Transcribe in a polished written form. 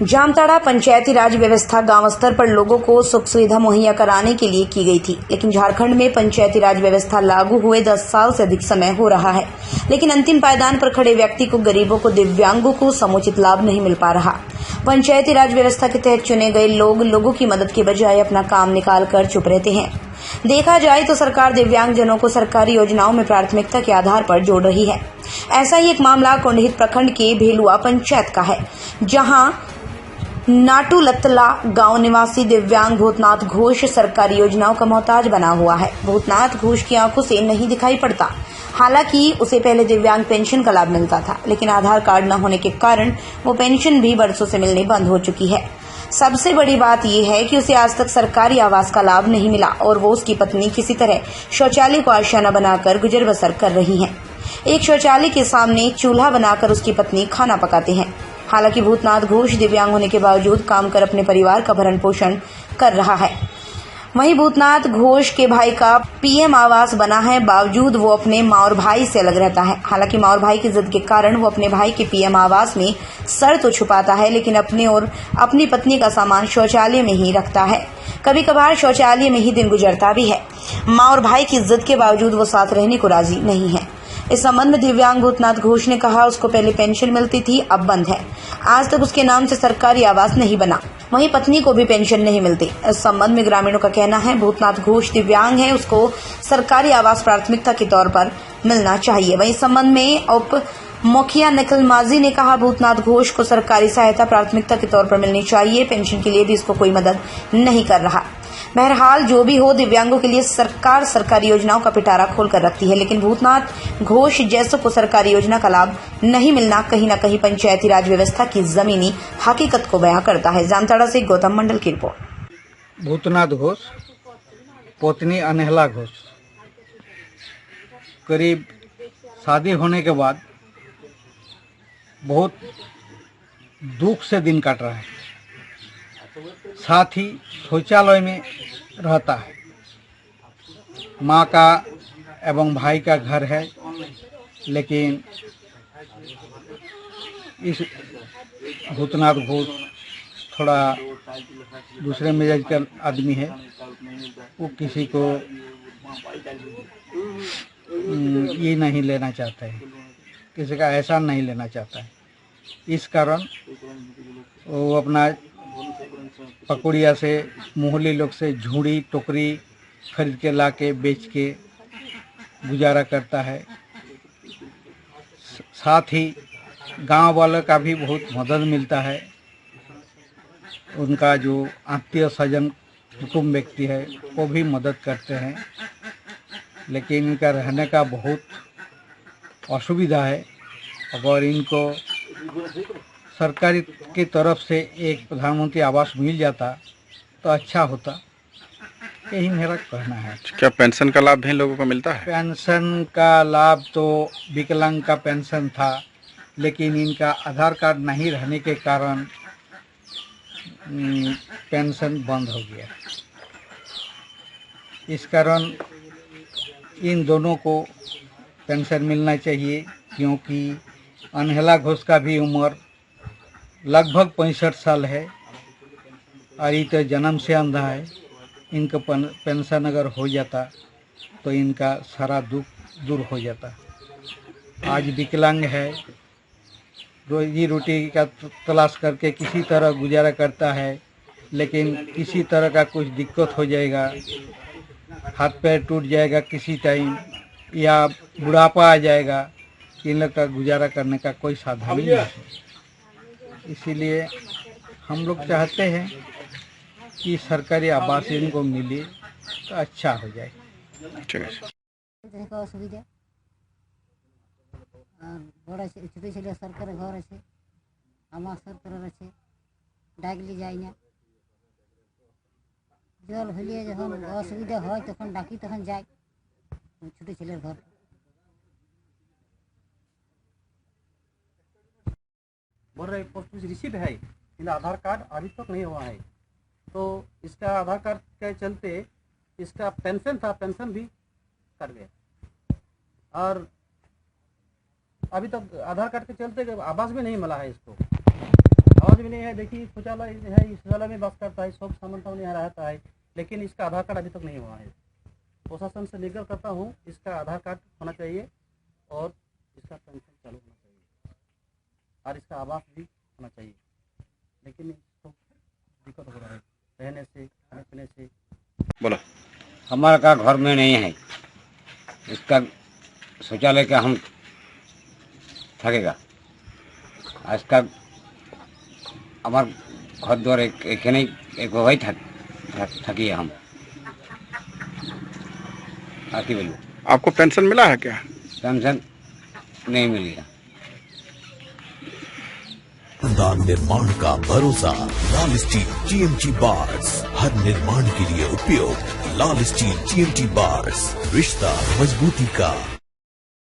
जामताड़ा पंचायती राज व्यवस्था गांव स्तर पर लोगों को सुख सुविधा मुहैया कराने के लिए की गई थी, लेकिन झारखंड में पंचायती राज व्यवस्था लागू हुए 10 साल से अधिक समय हो रहा है, लेकिन अंतिम पायदान पर खड़े व्यक्ति को, गरीबों को, दिव्यांगों को समुचित लाभ नहीं मिल पा रहा। पंचायती राज व्यवस्था के तहत चुने गए लोग लोगों की मदद के बजाय अपना काम निकाल कर चुप रहते हैं। देखा जाए तो सरकार दिव्यांग जनों को सरकारी योजनाओं में प्राथमिकता के आधार पर जोड़ रही है। ऐसा ही एक मामला कुंडहित प्रखंड के भेलुआ पंचायत का है, जहां नाटू लत्तला गांव निवासी दिव्यांग भूतनाथ घोष सरकारी योजनाओं का मोहताज बना हुआ है। भूतनाथ घोष की आंखों से नहीं दिखाई पड़ता। हालांकि उसे पहले दिव्यांग पेंशन का लाभ मिलता था, लेकिन आधार कार्ड न होने के कारण वो पेंशन भी बरसों से मिलनी बंद हो चुकी है। सबसे बड़ी बात यह है कि उसे आज तक सरकारी आवास का लाभ नहीं मिला और वो उसकी पत्नी किसी तरह शौचालय को आशियाना बनाकर गुजर बसर कर रही हैं। एक शौचालय के सामने चूल्हा बनाकर उसकी पत्नी खाना पकाते हैं। हालांकि भूतनाथ घोष दिव्यांग होने के बावजूद काम कर अपने परिवार का भरण पोषण कर रहा है। वहीं भूतनाथ घोष के भाई का पीएम आवास बना है, बावजूद वो अपने माँ और भाई से अलग रहता है। हालांकि माँ और भाई की जिद के कारण वो अपने भाई के पीएम आवास में सर तो छुपाता है, लेकिन अपने और अपनी पत्नी का सामान शौचालय में ही रखता है। कभी कभार शौचालय में ही दिन गुजरता भी है। माँ और भाई की जिद के बावजूद वो साथ रहने को राजी नहीं है। इस संबंध में दिव्यांग भूतनाथ घोष ने कहा, उसको पहले पेंशन मिलती थी, अब बंद है। आज तक उसके नाम से सरकारी आवास नहीं बना, वहीं पत्नी को भी पेंशन नहीं मिलती। इस संबंध में ग्रामीणों का कहना है, भूतनाथ घोष दिव्यांग है, उसको सरकारी आवास प्राथमिकता के तौर पर मिलना चाहिए। वहीं इस संबंध में उप मुखिया निखिल माझी ने कहा, भूतनाथ घोष को सरकारी सहायता प्राथमिकता के तौर पर मिलनी चाहिए। पेंशन के लिए भी इसको कोई मदद नहीं कर रहा। बहरहाल जो भी हो, दिव्यांगों के लिए सरकार सरकारी योजनाओं का पिटारा खोल कर रखती है, लेकिन भूतनाथ घोष जैसों को सरकारी योजना का लाभ नहीं मिलना कहीं न कहीं पंचायती राज व्यवस्था की जमीनी हकीकत को बयां करता है। जामताड़ा से गौतम मंडल की रिपोर्ट। भूतनाथ घोष, पत्नी अनहला घोष, करीब शादी होने के बाद बहुत दुख से दिन काट रहा है। साथ ही शौचालय में रहता है। माँ का एवं भाई का घर है, लेकिन इस भूतनाथ घोष थोड़ा दूसरे मिजाज का आदमी है। वो किसी को ये नहीं लेना चाहता है, किसी का एहसान नहीं लेना चाहता है। इस कारण वो अपना पकौड़िया से, मोहल्ले लोग से झूड़ी टोकरी खरीद के ला के बेच के गुजारा करता है। साथ ही गांव वालों का भी बहुत मदद मिलता है। उनका जो आत्मीय स्वजन कुटुंब व्यक्ति है वो भी मदद करते हैं, लेकिन इनका रहने का बहुत असुविधा है। अगर इनको सरकारी की तरफ से एक प्रधानमंत्री आवास मिल जाता तो अच्छा होता, यही मेरा कहना है। क्या पेंशन का लाभ भी लोगों को मिलता है? पेंशन का लाभ तो विकलांग का पेंशन था, लेकिन इनका आधार कार्ड नहीं रहने के कारण पेंशन बंद हो गया। इस कारण इन दोनों को पेंशन मिलना चाहिए, क्योंकि अनहला घोष का भी उम्र लगभग 65 साल है और ये तो जन्म से अंधा है। इनका पेंशन अगर हो जाता तो इनका सारा दुख दूर हो जाता। आज विकलांग है, रोजी रोटी का तलाश करके किसी तरह गुजारा करता है, लेकिन किसी तरह का कुछ दिक्कत हो जाएगा, हाथ पैर टूट जाएगा किसी टाइम, या बुढ़ापा आ जाएगा, इन लोग का गुजारा करने का कोई साधन नहीं है। इसीलिए हम लोग चाहते हैं कि सरकारी आवास इनको मिले तो अच्छा हो जाए। ठीक है। असुविधा बड़ा ছোট ছেলে সরকারের ঘর আছে, আমার সরকারের আছে, ডাকলে যাই না। জল হলে যখন অসুবিধা হয় তখন ডাকি, তখন যাই ছোট ছেলের ঘর। बोल रहे पोस्ट ऑफिस रिसीव है, लेकिन आधार कार्ड अभी तक नहीं हुआ है। तो इसका आधार कार्ड के चलते इसका पेंशन था, पेंशन भी कट गया, और अभी तक आधार कार्ड के चलते आवास भी नहीं मिला है इसको। आवास में नहीं है। देखिए शौचालय है, इस शौचालय में बस करता है, सब सामान तो यहाँ रहता है, लेकिन इसका आधार कार्ड अभी तक नहीं हुआ है। प्रशासन से निवेदन करता हूँ, इसका आधार कार्ड होना चाहिए और इसका पेंशन चालू होना चाहिए और इसका आवास भी होना चाहिए, लेकिन तो दिक्कत हो रहा है रहने से, खाने पीने से। बोलो। हमारा का घर में नहीं है, इसका शौचालय का हम थकेगा। इसका हमार घर द्वार एक नहीं एक वही थकी है हम। आती बोलो। आपको पेंशन मिला है क्या? पेंशन नहीं मिली है। दान निर्माण का भरोसा लाल स्टील TMT बार्स, हर निर्माण के लिए उपयोग। लाल स्टील TMT बार्स, रिश्ता मजबूती का।